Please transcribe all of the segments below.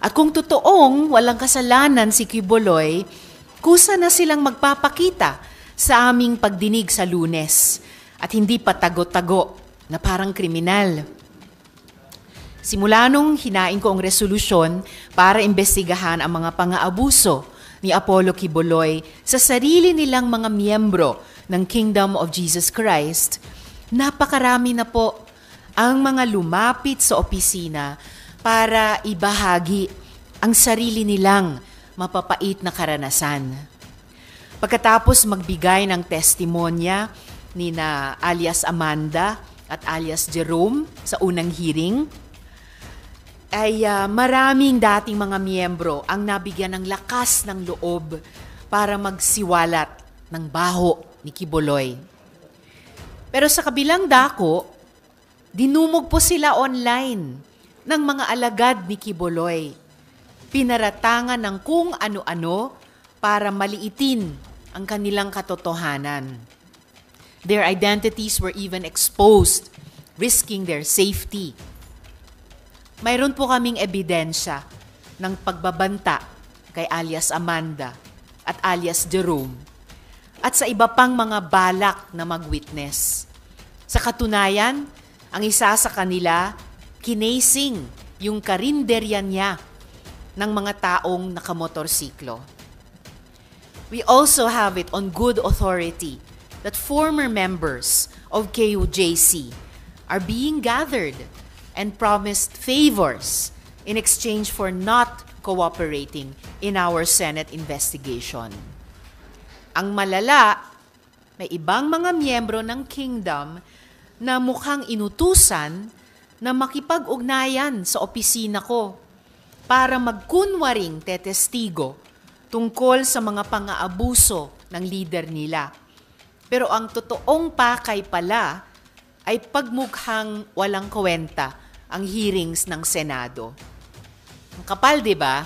At kung totoong walang kasalanan si Quiboloy, kusa na silang magpapakita sa aming pagdinig sa Lunes at hindi patago-tago na parang kriminal. Simula nung hinain ko ang resolusyon para imbestigahan ang mga pang-aabuso ni Apollo Quiboloy sa sarili nilang mga miyembro ng Kingdom of Jesus Christ, napakarami na po ang mga lumapit sa opisina para ibahagi ang sarili nilang mapapait na karanasan. Pagkatapos magbigay ng testimonya ni na alias Amanda at alias Jerome sa unang hearing, ay maraming dating mga miyembro ang nabigyan ng lakas ng loob para magsiwalat ng baho ni Quiboloy. Pero sa kabilang dako, dinumog po sila online ng mga alagad ni Quiboloy. Pinaratangan ng kung ano-ano para maliitin ang kanilang katotohanan. Their identities were even exposed, risking their safety. Mayroon po kaming ebidensya ng pagbabanta kay alias Amanda at alias Jerome at sa iba pang mga balak na mag-witness. Sa katunayan, ang isa sa kanila, kinasing yung karinderya niya ng mga taong nakamotorsiklo. We also have it on good authority that former members of KUJC are being gathered and promised favors in exchange for not cooperating in our Senate investigation. Ang malala, may ibang mga miyembro ng Kingdom na mukhang inutusan na makipag-ugnayan sa opisina ko para magkunwaring tetestigo tungkol sa mga pang-aabuso ng leader nila. Pero ang totoong pakay pala ay pagmukhang walang kwenta ang hearings ng Senado. Ang kapal, di ba?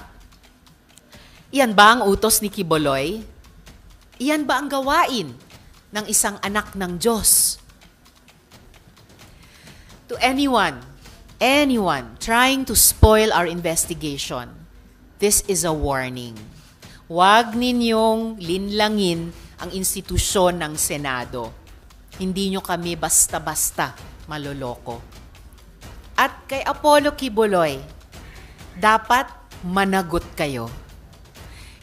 Iyan ba ang utos ni Quiboloy? Iyan ba ang gawain ng isang anak ng Diyos? To anyone trying to spoil our investigation, this is a warning. Huwag ninyong linlangin ang institusyon ng Senado. Hindi nyo kami basta-basta maloloko. At kay Apollo Quiboloy, dapat managot kayo.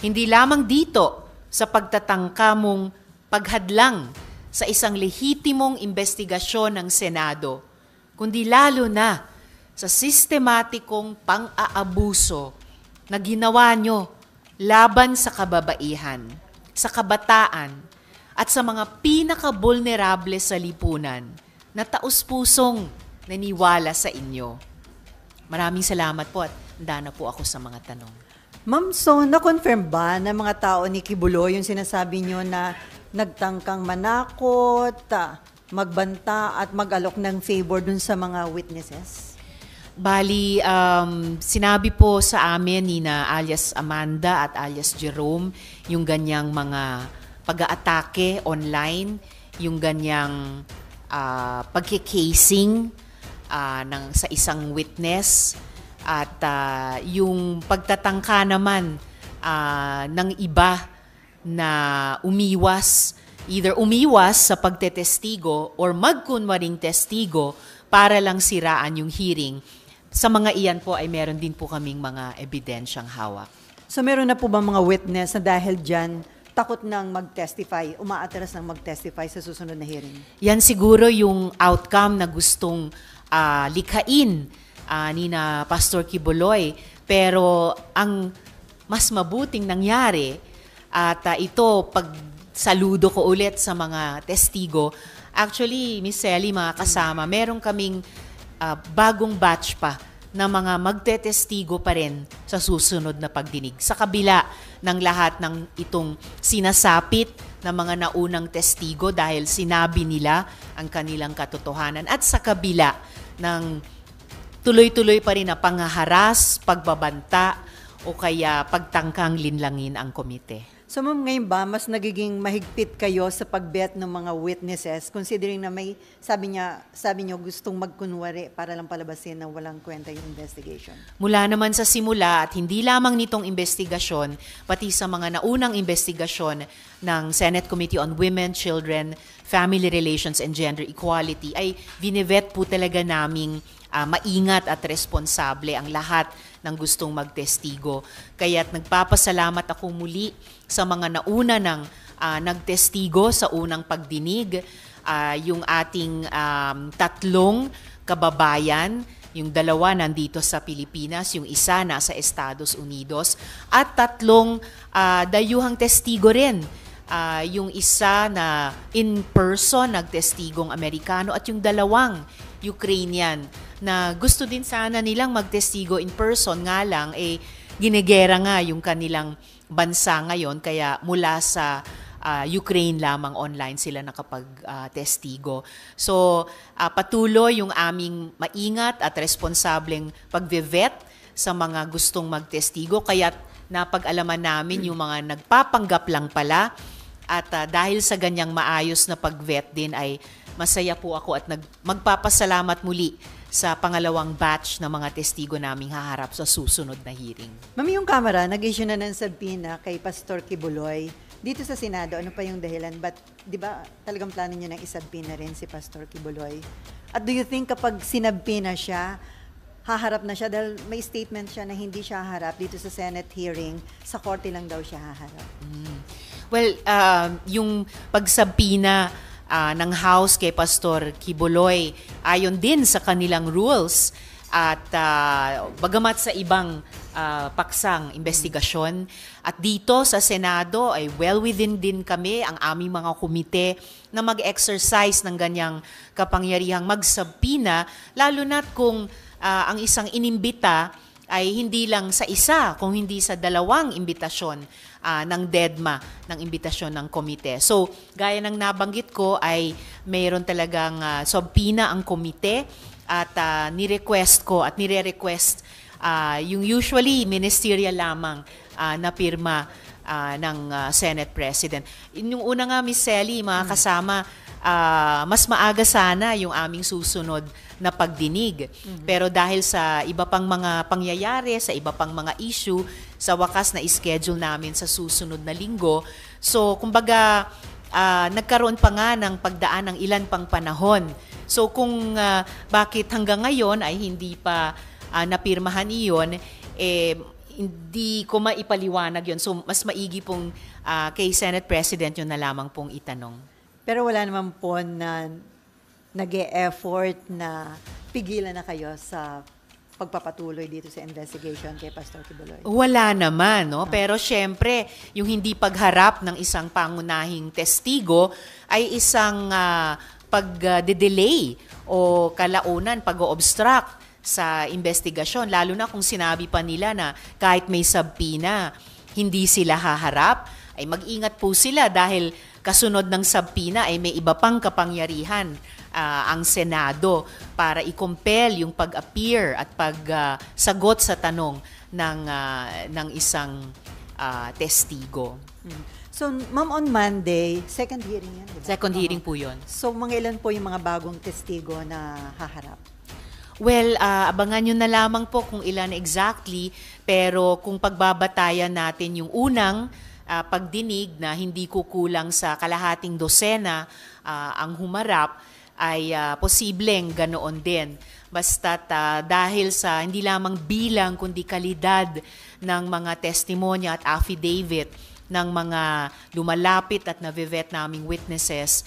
Hindi lamang dito sa pagtatangka mong paghadlang sa isang lehitimong investigasyon ng Senado, kundi lalo na sa sistematikong pang-aabuso na ginawa nyo laban sa kababaihan, sa kabataan, at sa mga pinaka-vulnerable sa lipunan na taus-pusong naniwala sa inyo. Maraming salamat po at handa na po ako sa mga tanong. Ma'am, so na-confirm ba ng mga tao ni Quiboloy yung sinasabi nyo na nagtangkang manakot, magbanta at mag-alok ng favor dun sa mga witnesses? Bali, sinabi po sa amin ni na alias Amanda at alias Jerome yung ganyang mga pag-aatake online, yung ganyang pagkikasing sa isang witness at yung pagtatangka naman ng iba na either umiwas sa pagtetestigo or magkunwaring testigo para lang siraan yung hearing. Sa mga iyan po ay meron din po kaming mga ebidensyang hawak. So meron na po ba mga witness na dahil dyan takot nang mag-testify, umaatras nang mag-testify sa susunod na hearing? Yan siguro yung outcome na gustong likhain ni na Pastor Quiboloy. Pero ang mas mabuting nangyari at ito pag saludo ko ulit sa mga testigo. Actually, Miss Sally, mga kasama, meron kaming bagong batch pa na mga magtetestigo pa rin sa susunod na pagdinig. Sa kabila ng lahat ng itong sinasapit ng mga naunang testigo dahil sinabi nila ang kanilang katotohanan at sa kabila ng tuloy-tuloy pa rin na panghaharas, pagbabanta o kaya pagtangkang linlangin ang komite. So So ma'am, ngayon ba, mas nagiging mahigpit kayo sa pag-vet ng mga witnesses, considering na may, sabi niyo gustong magkunwari para lang palabasin na walang kwenta yung investigation? Mula naman sa simula at hindi lamang nitong investigasyon, pati sa mga naunang investigasyon ng Senate Committee on Women, Children, Family Relations and Gender Equality ay binivet po talaga naming maingat at responsable ang lahat ng gustong magtestigo. Kaya't nagpapasalamat ako muli sa mga nauna ng nagtestigo sa unang pagdinig, yung ating tatlong kababayan, yung dalawa nandito sa Pilipinas, yung isa nasa Estados Unidos, at tatlong dayuhang testigo rin. Yung isa na in person nagtestigong Amerikano at yung dalawang Ukrainian na gusto din sana nilang magtestigo in person, nga lang ginegera nga yung kanilang bansa ngayon, kaya mula sa Ukraine lamang online sila nakapag-testigo. So patuloy yung aming maingat at responsableng pagve-vet sa mga gustong magtestigo, kaya napag-alaman namin yung mga nagpapanggap lang pala. At dahil sa ganyang maayos na pag-vet din ay masaya po ako at magpapasalamat muli sa pangalawang batch ng mga testigo naming haharap sa susunod na hearing. Ma'am, yung Kamara, nag-issue na ng subpoena kay Pastor Kibuloy. Dito sa Senado, ano pa yung dahilan? But, di ba, talagang plano nyo nang isubpoena rin si Pastor Kibuloy? At do you think kapag sinubpoena siya, haharap na siya? Dahil may statement siya na hindi siya haharap dito sa Senate hearing, sa korte lang daw siya haharap. Well, yung pagsubpoena ng House kay Pastor Kibuloy, ayon din sa kanilang rules at bagamat sa ibang paksang investigasyon, at dito sa Senado ay well within din kami, ang aming mga komite, na mag-exercise ng ganyang kapangyarihang magsubpoena, lalo na't kung ang isang inimbita ay hindi lang sa isa, kung hindi sa dalawang imbitasyon ng DEDMA, ng imbitasyon ng komite. So, gaya ng nabanggit ko ay mayroon talagang subpoena ang komite at ni-request ko at nire-request yung usually ministerial lamang na pirma ng Senate President. Yung una nga, Miss Sally, mga kasama, mas maaga sana yung aming susunod na pagdinig. Pero dahil sa iba pang mga pangyayari, sa iba pang mga issue, sa wakas na schedule namin sa susunod na linggo. So, kumbaga, nagkaroon pa nga ng pagdaan ng ilan pang panahon. So, kung bakit hanggang ngayon ay hindi pa napirmahan iyon, hindi ko maipaliwanag yun. So, mas maigi pong kay Senate President yun na lamang pong itanong. Pero wala naman po na nag-e-effort na pigilan na kayo sa pagpapatuloy dito sa investigation kay Pastor Kibuloy? Wala naman, no? Pero syempre, yung hindi pagharap ng isang pangunahing testigo ay isang pag-delay o kalaunan, pag-obstruct sa investigasyon. Lalo na kung sinabi pa nila na kahit may subpoena, hindi sila haharap, ay mag-ingat po sila dahil kasunod ng subpoena ay may iba pang kapangyarihan ang Senado para i-compel yung pag-appear at pagsagot sa tanong ng isang testigo. So, ma'am, on Monday, second hearing yan, diba? Second hearing po yun. So, mga ilan po yung mga bagong testigo na haharap? Well, abangan nyo na lamang po kung ilan exactly, pero kung pagbabatayan natin yung unang pagdinig na hindi kukulang sa kalahating dosena ang humarap, ay posibleng ganoon din. Basta't dahil sa hindi lamang bilang kundi kalidad ng mga testimonya at affidavit ng mga lumalapit at navivet naming witnesses,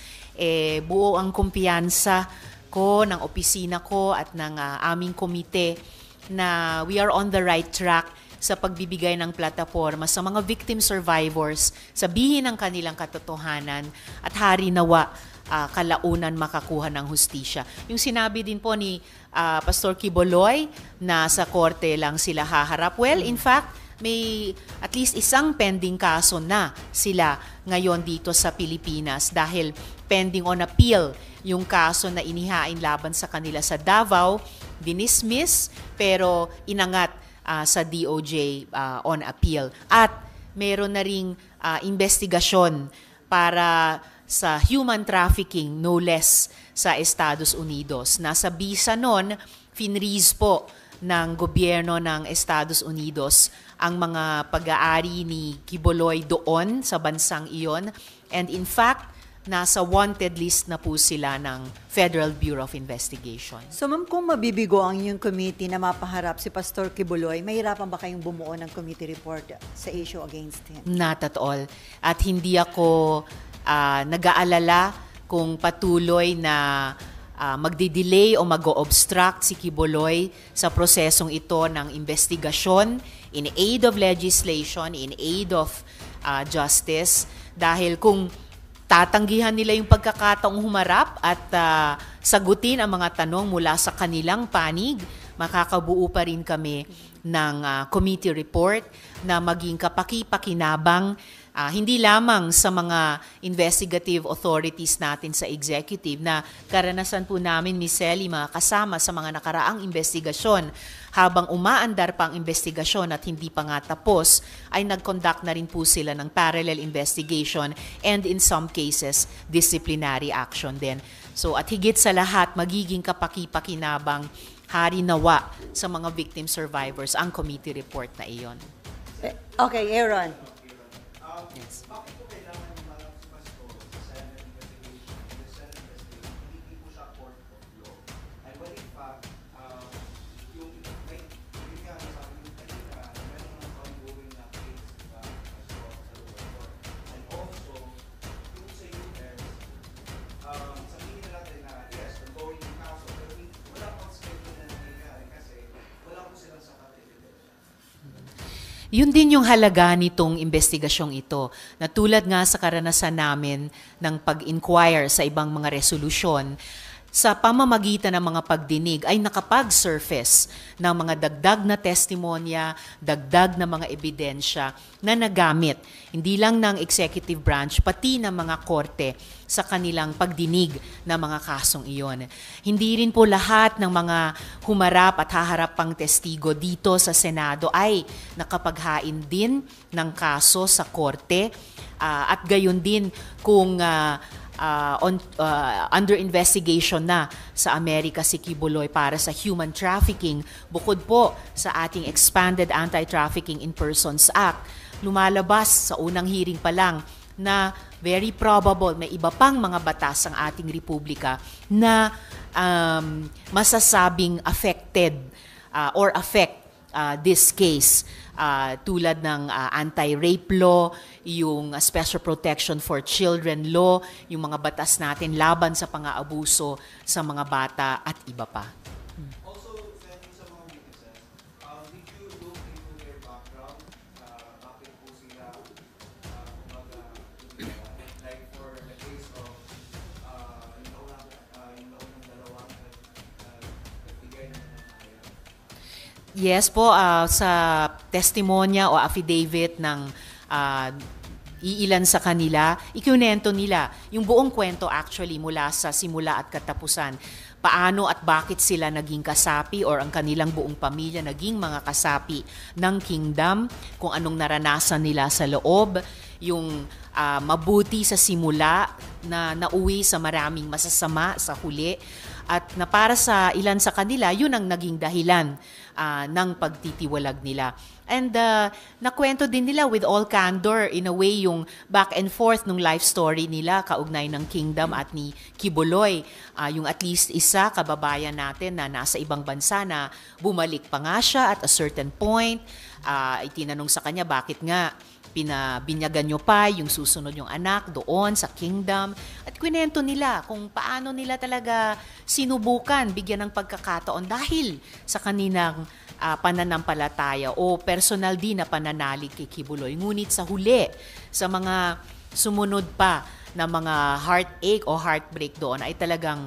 buo ang kumpiyansa ko, ng opisina ko at ng aming komite na we are on the right track sa pagbibigay ng plataporma sa mga victim survivors, sabihin ang kanilang katotohanan at hari nawa kalaunan makakuha ng hustisya. Yung sinabi din po ni Pastor Kibuloy na sa korte lang sila haharap. Well, in fact, may at least isang pending kaso na sila ngayon dito sa Pilipinas dahil pending on appeal yung kaso na inihain laban sa kanila sa Davao, dinismiss pero inangat sa DOJ on appeal. At meron na ring investigasyon para sa human trafficking, no less, sa Estados Unidos. Nasa bisa nun, finreeze po ng gobyerno ng Estados Unidos ang mga pag-aari ni Quiboloy doon sa bansang iyon. And in fact, nasa wanted list na po sila ng Federal Bureau of Investigation. So ma'am, kung mabibigo ang inyong committee na mapaharap si Pastor Quiboloy, mahirapan ba kayong bumuo ng committee report sa issue against him? Not at all. At hindi ako nag-aalala kung patuloy na magdi-delay o mag-o-obstruct si Quiboloy sa prosesong ito ng investigasyon in aid of legislation, in aid of justice. Dahil kung tatanggihan nila yung pagkakataong humarap at sagutin ang mga tanong mula sa kanilang panig, makakabuo pa rin kami ng committee report na maging kapaki-pakinabang hindi lamang sa mga investigative authorities natin sa executive na karanasan po namin, Ms. Selly, mga kasama sa mga nakaraang investigasyon habang umaandar pa ang investigasyon at hindi pa nga tapos, ay nag-conduct na rin po sila ng parallel investigation and in some cases, disciplinary action din. So at higit sa lahat, magiging kapaki-pakinabang hari nawa sa mga victim survivors ang committee report na iyon. Okay, Aaron. Yes. Bakit po kailangan ng mga pastor sa Senate investigation, the Senate investigation, hindi po siya court of law? And what in fact, yung nga sabi yung kanina, meron ng ongoing na case sa lower court. And also, yung sa US, sabihin na natin na yes, ongoing yung kaso, pero wala pang schedule na nangyayari kasi wala po silang sapat evidence. Yun din yung halaga nitong investigasyong ito, na tulad nga sa karanasan namin ng pag-inquire sa ibang mga resolusyon, sa pamamagitan ng mga pagdinig ay nakapag-surface ng mga dagdag na testimonya, dagdag na mga ebidensya na nagamit, hindi lang ng executive branch, pati ng mga korte sa kanilang pagdinig ng mga kasong iyon. Hindi rin po lahat ng mga humarap at haharap pang testigo dito sa Senado ay nakapaghain din ng kaso sa korte at gayon din kung under investigation na sa Amerika si Quiboloy para sa human trafficking, bukod po sa ating expanded Anti-Trafficking in Persons Act, lumalabas sa unang hearing pa lang na very probable may iba pang mga batas ang ating republika na masasabing affected or affect this case. Tulad ng anti-rape law, yung special protection for children law, yung mga batas natin laban sa pang-aabuso sa mga bata at iba pa. Also, sa mga witnesses, did you look into their background? Bakit po sila, like for the case of yung naunang dalawang nagbigay ng kaya? Yes po, sa testimonya o affidavit ng iilan sa kanila, ikunento nila yung buong kwento actually mula sa simula at katapusan. Paano at bakit sila naging kasapi or ang kanilang buong pamilya naging mga kasapi ng kingdom, kung anong naranasan nila sa loob, yung mabuti sa simula na nauwi sa maraming masasama sa huli, at na para sa ilan sa kanila, yun ang naging dahilan ng pagtitiwalag nila. And nakwento din nila with all candor, in a way, yung back and forth nung life story nila kaugnay ng kingdom at ni Quiboloy. Yung at least isa, kababayan natin na nasa ibang bansa na bumalik pa nga siya at a certain point. Itinanong sa kanya, bakit nga binyagan nyo pa yung susunod yung anak doon sa kingdom. At kwento nila kung paano nila talaga sinubukan bigyan ng pagkakataon dahil sa kanilang pananampalataya o personal din na pananalig kay Quiboloy. Ngunit sa huli, sa mga sumunod pa na mga heartache o heartbreak doon ay talagang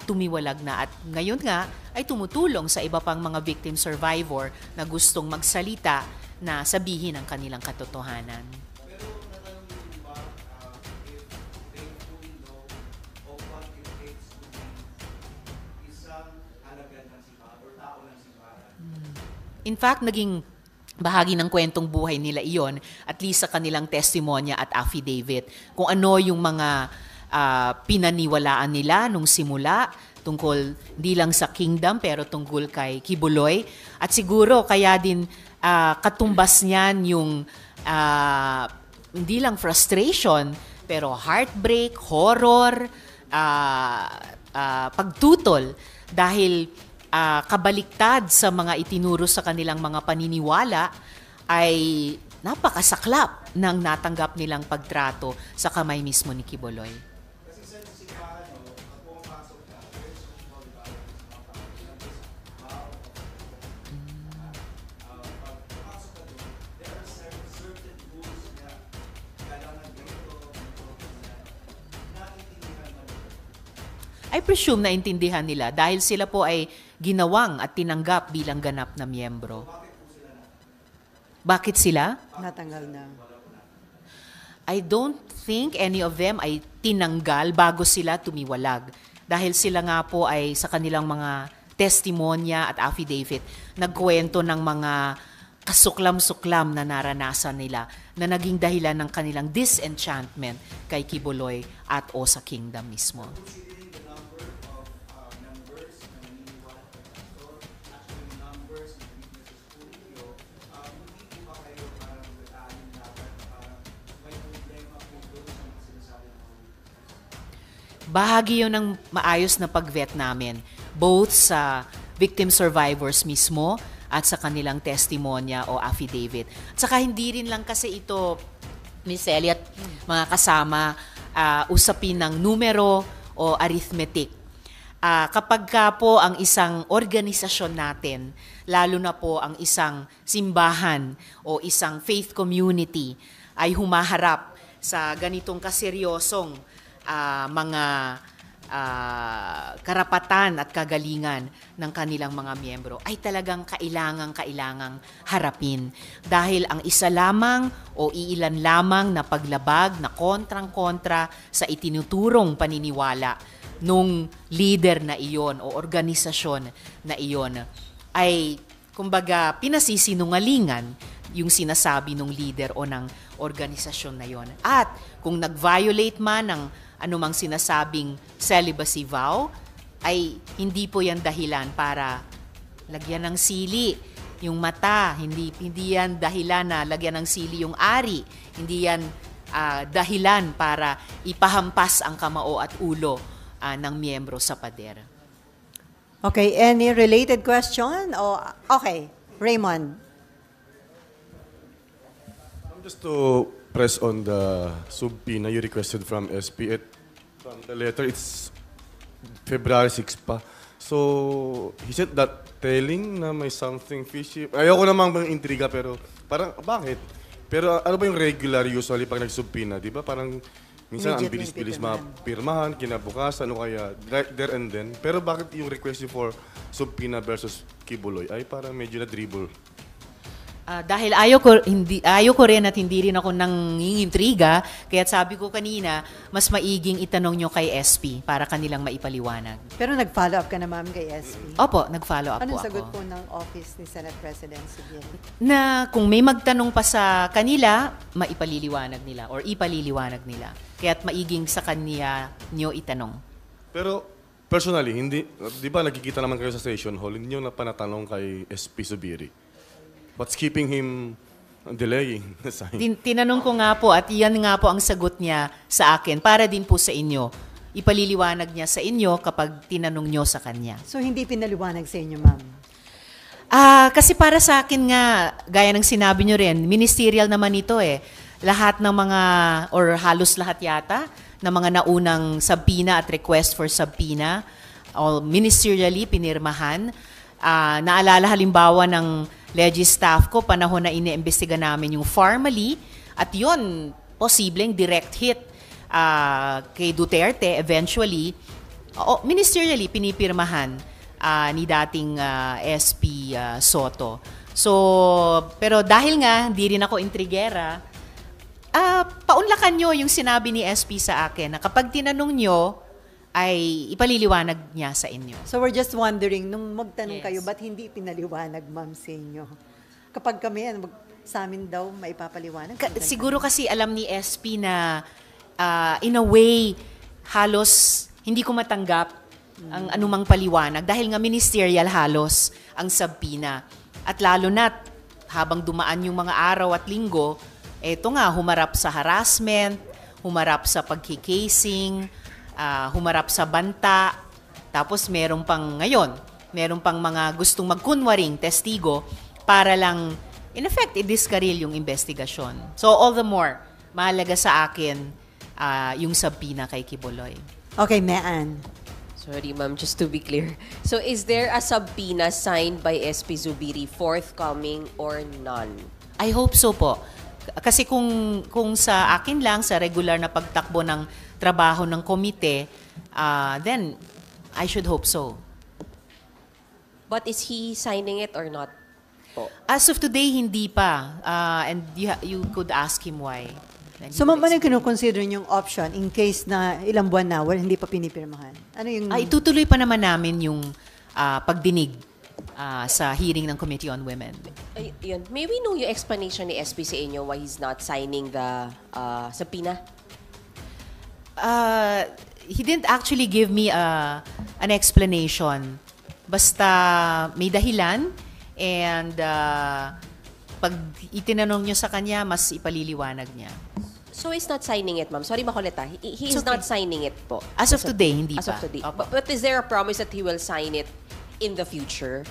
tumiwalag na. At ngayon nga ay tumutulong sa iba pang mga victim survivor na gustong magsalita na sabihin ang kanilang katotohanan. Pero natanong niyo ba if they fully know of what it takes to be isang alagad ng simbahan or tao ng simbahan? In fact, naging bahagi ng kwentong buhay nila iyon, at least sa kanilang testimonya at affidavit, kung ano yung mga pinaniwalaan nila nung simula, tungkol hindi lang sa kingdom, pero tungkol kay Kibuloy. At siguro, kaya din katumbas niyan yung hindi lang frustration, pero heartbreak, horror, pagtutol, dahil kabaliktad sa mga itinuro sa kanilang mga paniniwala ay napakasaklap ng natanggap nilang pagtrato sa kamay mismo ni Kibuloy. Kasi sa simbahan, pag pumapasok ka, very social violence, pag pumasok ka doon, there are certain rules na kailangan ganito, naiintindihan mo. I presume na intindihan nila dahil sila po ay ginawang at tinanggap bilang ganap na miyembro. Bakit sila? Natanggal na. I don't think any of them ay tinanggal bago sila tumiwalag. Dahil sila nga po ay sa kanilang mga testimonya at affidavit, nagkwento ng mga kasuklam-suklam na naranasan nila na naging dahilan ng kanilang disenchantment kay Kibuloy at o sa kingdom mismo. Bahagi yun ng maayos na pag-vet namin, both sa victim survivors mismo at sa kanilang testimonya o affidavit. At saka hindi rin lang kasi ito, Ms. Elliot, mga kasama, usapin ng numero o arithmetic. Kapag ka po ang isang organisasyon natin, lalo na po ang isang simbahan o isang faith community ay humaharap sa ganitong kaseryosong mga karapatan at kagalingan ng kanilang mga miyembro, ay talagang kailangang harapin. Dahil ang isa lamang o iilan lamang na paglabag na kontrang-kontra sa itinuturong paniniwala nung leader na iyon o organisasyon na iyon ay kumbaga pinasisinungalingan yung sinasabi ng leader o ng organisasyon na iyon. At kung nag-violate man ng anumang sinasabing celibacy vow, ay hindi po yan dahilan para lagyan ng sili yung mata, hindi yan dahilan na lagyan ng sili yung ari, hindi yan dahilan para ipahampas ang kamao at ulo ng miyembro sa pader. Okay, any related question? Okay, Raymond. Just to press on the subpoena you requested from SP. From the letter, it's February 6 pa. So, he said that telling na may something fishy. Ayoko namang bang intriga, pero parang, bakit? Pero ano ba yung regular usually pag nag-subpoena? Di ba parang minsan ang bilis-bilis mapirmahan, kinabukasan, ano kaya, right there and then. Pero bakit yung request for subpoena versus Kibuloy ay parang medyo na-dribble? Dahil ayaw ko rin at hindi rin ako nangingintriga, kaya sabi ko kanina, mas maiging itanong nyo kay SP para kanilang maipaliwanag. Pero nag-follow up ka na, ma'am, kay SP? Opo, nag-follow up Anong po ako. sagot po ng Office ni Senate President Subieri? Na kung may magtanong pa sa kanila, maipaliliwanag nila or ipaliliwanag nila. Kaya't maiging sa kanya nyo itanong. Pero personally, hindi, di ba nagkikita naman kayo sa session hall, hindi nyo na panatanong kay SP Subiri? What's keeping him delaying? Tinanong ko nga po at iyan nga po ang sagot niya sa akin para din po sa inyo. Ipaliliwanag niya sa inyo kapag tinanong nyo sa kanya. So, hindi pinaliwanag sa inyo, ma'am? Kasi para sa akin nga, gaya ng sinabi nyo rin, ministerial naman ito eh. Lahat ng mga, or halos lahat yata, ng mga naunang subpoena at request for subpoena, all ministerially pinirmahan. Naalala halimbawa ng Legis staff ko, panahon na iniimbestiga namin yung formally, at yon posibleng direct hit kay Duterte eventually, ministerially pinipirmahan ni dating SP Soto. So, pero dahil nga, hindi rin ako intrigera, paunlakan nyo yung sinabi ni SP sa akin na kapag tinanong nyo, ay ipaliliwanag niya sa inyo. So we're just wondering, nung magtanong Yes. kayo, ba't hindi pinaliwanag, ma'am, sa inyo? kapag kami, sa amin daw, maipapaliwanag. Siguro kasi alam ni SP na in a way, halos hindi ko matanggap ang anumang paliwanag dahil nga ministerial halos ang subpoena. At lalo na habang dumaan yung mga araw at linggo, eto nga, humarap sa harassment, humarap sa pagkikasing, humarap sa banta, tapos meron pang mga gustong magkunwaring testigo para lang, in effect, i-discarril yung investigasyon. So all the more, mahalaga sa akin yung subpoena kay Quiboloy. Okay, Mean. Sorry, ma'am, just to be clear. So, is there a subpoena signed by SP Zubiri forthcoming or none? I hope so po. Kasi kung sa akin lang, sa regular na pagtakbo ng trabaho ng komite, then I should hope so. But is he signing it or not po? As of today, hindi pa. And you could ask him why. Then So, he will ma'am, ano explain. kinukonsider yung option in case na ilang buwan na, hindi pa pinipirmahan? Ano yung... Itutuloy pa naman namin yung pagdinig sa hearing ng Committee on Women. Ay, yun. May we know yung explanation ni SP sa inyo why he's not signing the subpoena? He didn't actually give me an explanation. Basta may dahilan and pag itinanong nyo sa kanya, mas ipaliliwanag niya. So he's not signing it, ma'am. Sorry, makulit. He's It's okay. not signing it po. As of today, hindi As pa. of today. Opo. But is there a promise that he will sign it in the future?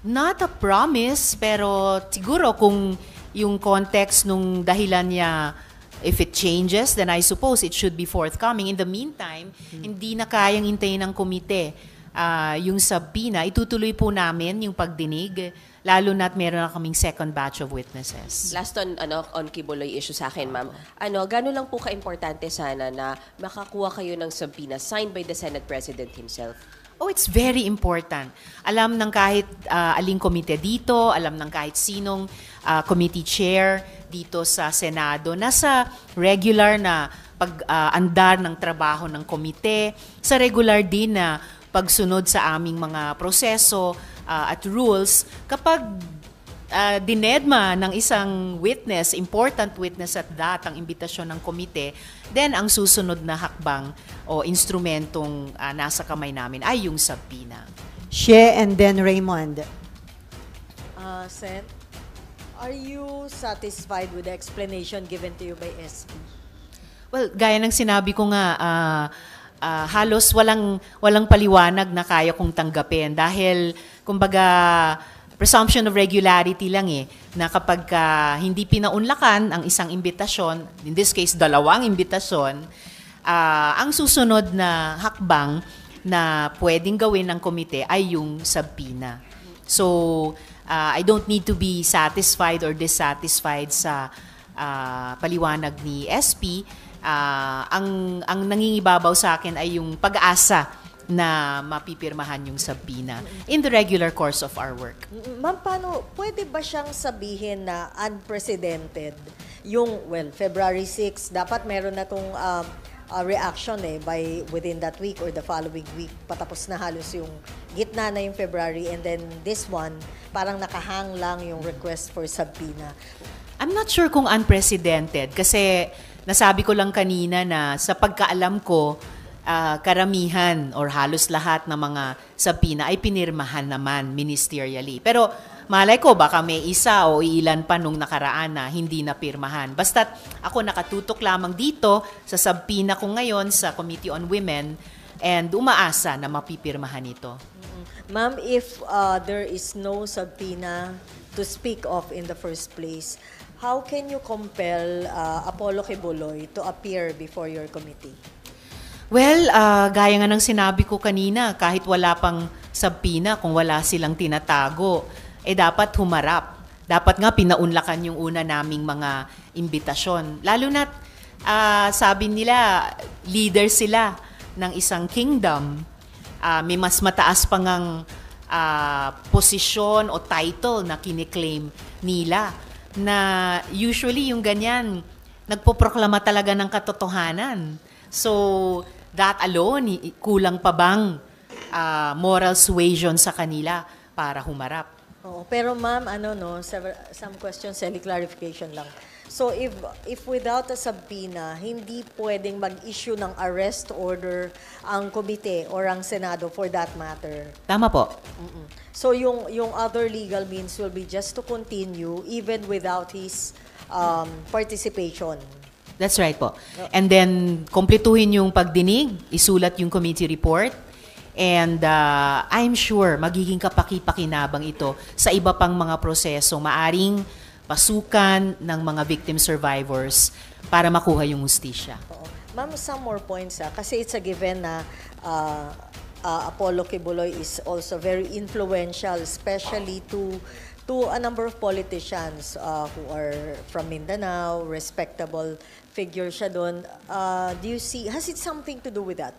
Not a promise, pero siguro kung yung context nung dahilan niya, if it changes, then I suppose it should be forthcoming. In the meantime, hindi na kayang hintayin ng komite yung subpoena. Itutuloy po namin yung pagdinig, lalo na't meron na kaming second batch of witnesses. Last on Quiboloy issue sa akin, ma'am. Gano'n lang po ka-importante sana na makakuha kayo ng subpoena signed by the Senate President himself? Oh, it's very important. Alam ng kahit aling komite dito, alam ng kahit sinong committee chair dito sa Senado, nasa regular na pag-andar ng trabaho ng komite, sa regular din na pagsunod sa aming mga proseso at rules. Kapag dinedma ng isang witness, important witness at that, ang imbitasyon ng komite, then ang susunod na hakbang o instrumentong nasa kamay namin ay yung subpoena. She and then Raymond. Sen, are you satisfied with the explanation given to you by SP? Well, gaya ng sinabi ko nga, halos walang paliwanag na kaya kong tanggapin dahil kumbaga presumption of regularity lang na kapag hindi pinaunlakan ang isang imbitasyon, in this case dalawang imbitasyon, ang susunod na hakbang na pwedeng gawin ng komite ay yung subpoena. So, I don't need to be satisfied or dissatisfied sa paliwanag ni SP. Ang nangingibabaw sa akin ay yung pag-asa na mapipirmahan yung subpoena in the regular course of our work. Ma'am, paano, pwede ba siyang sabihin na unprecedented yung, February 6, dapat meron na tong reaction by within that week or the following week, patapos na halos yung gitna na yung February, and then this one, parang nakahang lang yung request for subpoena. I'm not sure kung unprecedented kasi nasabi ko lang kanina na sa pagkaalam ko, karamihan or halos lahat ng mga subpoena ay pinirmahan naman ministerially. Pero malay ko baka may isa o ilan pa nung nakaraan na hindi napirmahan. Basta't ako nakatutok lamang dito sa subpoena ko ngayon sa Committee on Women and umaasa na mapipirmahan ito. Ma'am, if there is no subpoena to speak of in the first place, how can you compel Apollo Quiboloy to appear before your committee? Well, gaya nga ng sinabi ko kanina, kahit wala pang subpoena, kung wala silang tinatago, dapat humarap. Dapat nga pinaunlakan yung una naming mga imbitasyon. Lalo na, sabi nila, leader sila ng isang kingdom. May mas mataas pang ang posisyon o title na kiniklaim nila. Na usually yung ganyan, nagpoproklama talaga ng katotohanan. So, that alone, kulang pa bang moral suasion sa kanila para humarap? Oo, pero ma'am, some questions, clarification lang. So if without a subpoena, hindi pwedeng mag-issue ng arrest order ang komite or ang Senado for that matter. Tama po. So yung other legal means will be just to continue even without his participation. That's right po. And then, kumpletuhin yung pagdinig, isulat yung committee report, and I'm sure magiging kapaki-pakinabang ito sa iba pang mga proseso, maaring pasukan ng mga victim survivors para makuha yung hustisya. Oo. Ma'am, some more points kasi it's a given na Apollo Kibuloy is also very influential, especially to a number of politicians who are from Mindanao, respectable figure siya doon. Do you see, has it something to do with that?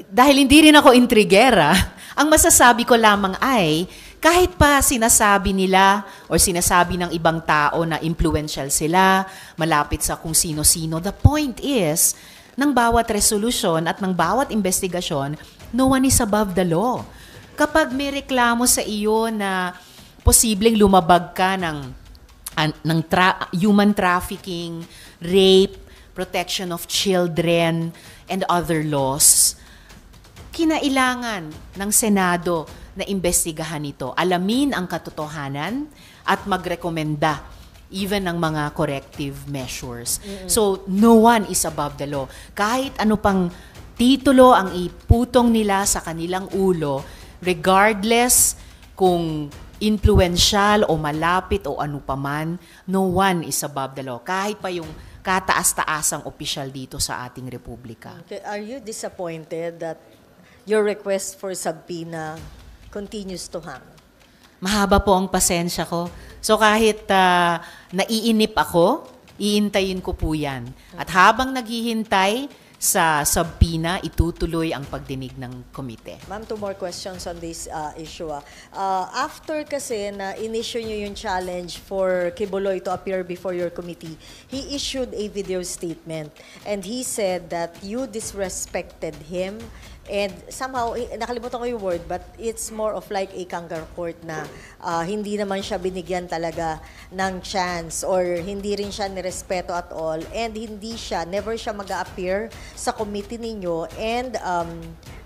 Dahil hindi rin ako intrigera, ang masasabi ko lamang ay, kahit pa sinasabi nila o sinasabi ng ibang tao na influential sila, malapit sa kung sino-sino, the point is, ng bawat resolution at ng bawat investigasyon, no one is above the law. Kapag may reklamo sa iyo na posibleng lumabag ka ng human trafficking, rape, protection of children, and other laws, kinailangan ng Senado na imbestigahan ito, alamin ang katotohanan at magrekomenda even ng mga corrective measures. So, no one is above the law. Kahit ano pang titulo ang iputong nila sa kanilang ulo, regardless kung influential o malapit o ano paman, no one is above the law. Kahit pa yung kataas-taasang opisyal dito sa ating republika. Okay. Are you disappointed that your request for subpoena continues to hang? Mahaba po ang pasensya ko. So kahit naiinip ako, iintayin ko po yan. At habang naghihintay sa subpoena, itutuloy ang pagdinig ng komite. Ma'am, two more questions on this issue. After kasi na in-issue nyo yung challenge for Kibuloy to appear before your committee, he issued a video statement and he said that you disrespected him and somehow, nakalimutan ko yung word, but it's more of like a kangaroo court na hindi naman siya binigyan talaga ng chance or hindi rin siya nirespeto at all and never siya mag-a-appear sa committee ninyo and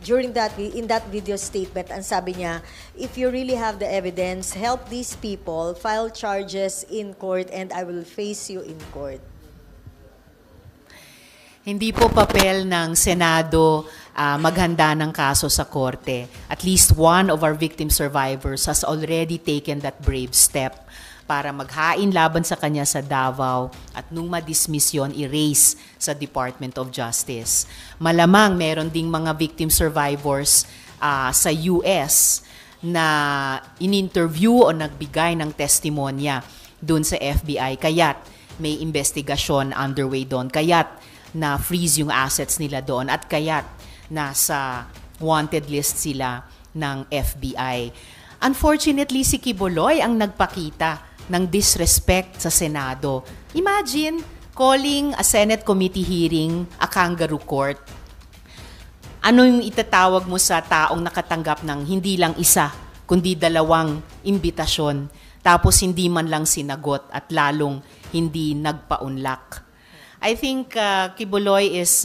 in that video statement, ang sabi niya, if you really have the evidence, help these people, file charges in court and I will face you in court. Hindi po papel ng Senado maghanda ng kaso sa korte. At least one of our victim survivors has already taken that brave step para maghain laban sa kanya sa Davao at nung ma-dismiss yun, i-raise sa Department of Justice. Malamang meron ding mga victim survivors sa US na in-interview o nagbigay ng testimonya doon sa FBI. Kaya't may investigasyon underway doon. Kaya't na-freeze yung assets nila doon at kaya't nasa wanted list sila ng FBI. Unfortunately, si Kibuloy ang nagpakita ng disrespect sa Senado. Imagine calling a Senate committee hearing a kangaroo court. Ano yung itatawag mo sa taong nakatanggap ng hindi lang isa, kundi dalawang imbitasyon, tapos hindi man lang sinagot at lalong hindi nagpaunlak. I think Kibuloy is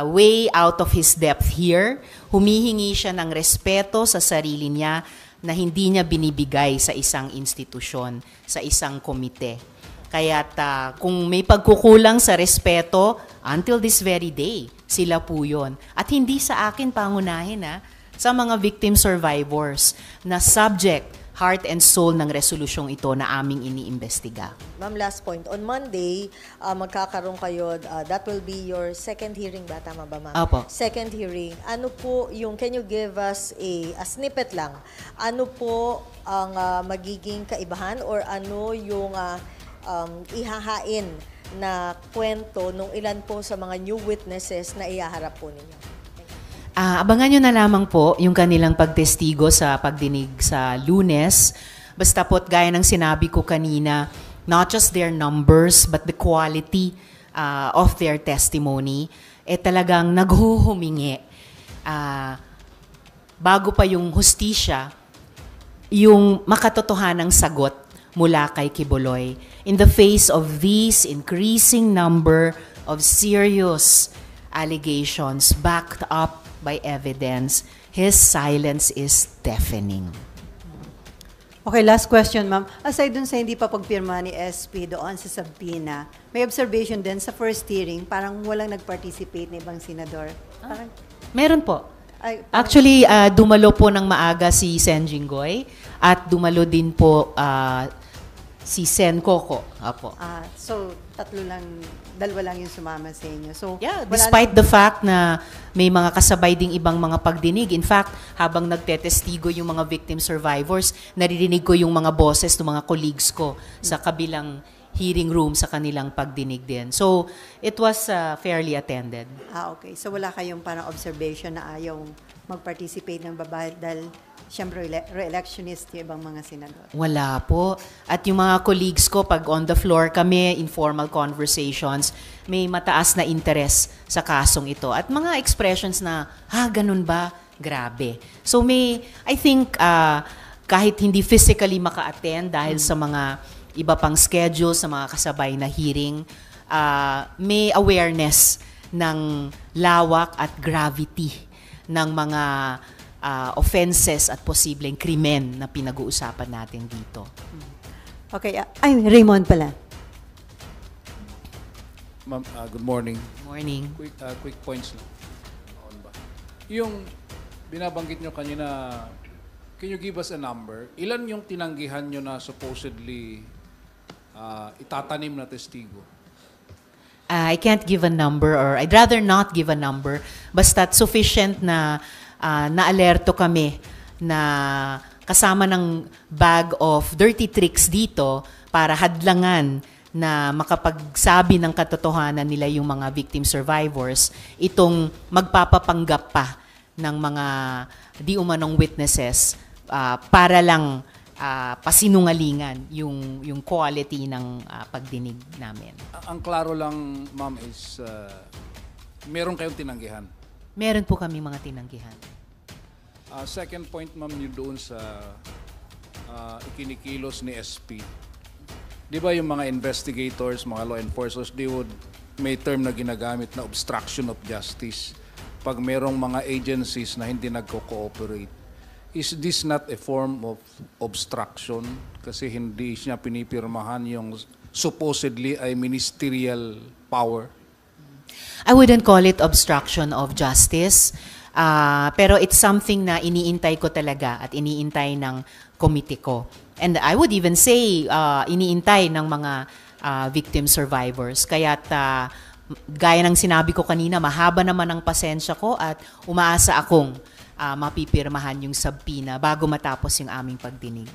way out of his depth here. Humihingi siya ng respeto sa sarili niya na hindi niya binibigay sa isang institusyon, sa isang komite. Kaya't kung may pagkukulang sa respeto, until this very day, sila po yun. At hindi sa akin pangunahin, sa mga victim survivors na subject, heart and soul ng resolusyong ito na aming iniimbestiga. Ma'am, last point. On Monday, magkakaroon kayo, that will be your second hearing ba? Tama ba, ma'am? Opo. Second hearing. Ano po yung, can you give us a snippet lang? Ano po ang magiging kaibahan or ano yung ihahain na kwento nung ilan po sa mga new witnesses na ihaharap po ninyo? Abangan nyo na lamang po yung kanilang pagtestigo sa pagdinig sa Lunes. Basta po't gaya ng sinabi ko kanina, not just their numbers but the quality of their testimony, talagang naghuhumingi bago pa yung hustisya, yung makatotohanang sagot mula kay Quiboloy. In the face of these increasing number of serious allegations backed up by evidence, his silence is deafening. Okay, last question, ma'am. Aside dun sa hindi pa pagpirma ni SP doon sa subpoena, may observation din sa first hearing, parang walang nag-participate na ibang senador. Parang, Meron po. ay, parang- Actually, dumalo po ng maaga si Sen Jinggoy at dumalo din po si Sen Coco. Apo. so, dalawa lang yung sumama sa inyo. So, Yeah, wala despite the fact na may mga kasabay ding ibang mga pagdinig. In fact, habang nagtetestigo yung mga victim survivors, naririnig ko yung mga boses ng mga colleagues ko sa kabilang hearing room sa kanilang pagdinig din. So, it was fairly attended. okay. So, wala kayong parang observation na ayaw mag-participate ng babae dahil siyempre re-electionist yung ibang mga senador. Wala po. At yung mga colleagues ko, pag on the floor kami, informal conversations, may mataas na interest sa kasong ito. At mga expressions na, ganun ba? Grabe. So I think, kahit hindi physically maka-attend dahil sa mga iba pang schedule, sa mga kasabay na hearing, may awareness ng lawak at gravity ng mga offenses at posibleng krimen na pinag-uusapan natin dito. Okay. Raymond pala. Ma'am, good morning. Morning. Quick points lang. On ba? Yung binabanggit nyo kanina, can you give us a number? Ilan yung tinanggihan nyo na supposedly itatanim na testigo? I can't give a number, or I'd rather not give a number, basta't sufficient na na-alerto kami na kasama ng bag of dirty tricks dito para hadlangan na makapagsabi ng katotohanan nila yung mga victim survivors, itong magpapapanggap pa ng mga di umanong witnesses para lang pasinungalingan yung quality ng pagdinig namin. Ang klaro lang, ma'am, is meron kayong tinanggihan. Meron po kami mga tinanggihan. Second point, ma'am, yun doon sa ikinikilos ni SP. Di ba yung mga investigators, mga law enforcers, may term na ginagamit na obstruction of justice pag merong mga agencies na hindi nagko-cooperate. Is this not a form of obstruction? Kasi hindi siya pinipirmahan yung supposedly ay ministerial power. I wouldn't call it obstruction of justice, pero it's something na iniintay ko talaga at iniintay ng komite ko. And I would even say, iniintay ng mga victim survivors. Kaya't gaya ng sinabi ko kanina, mahaba naman ang pasensya ko at umaasa akong mapipirmahan yung subpoena bago matapos yung aming pagdinig.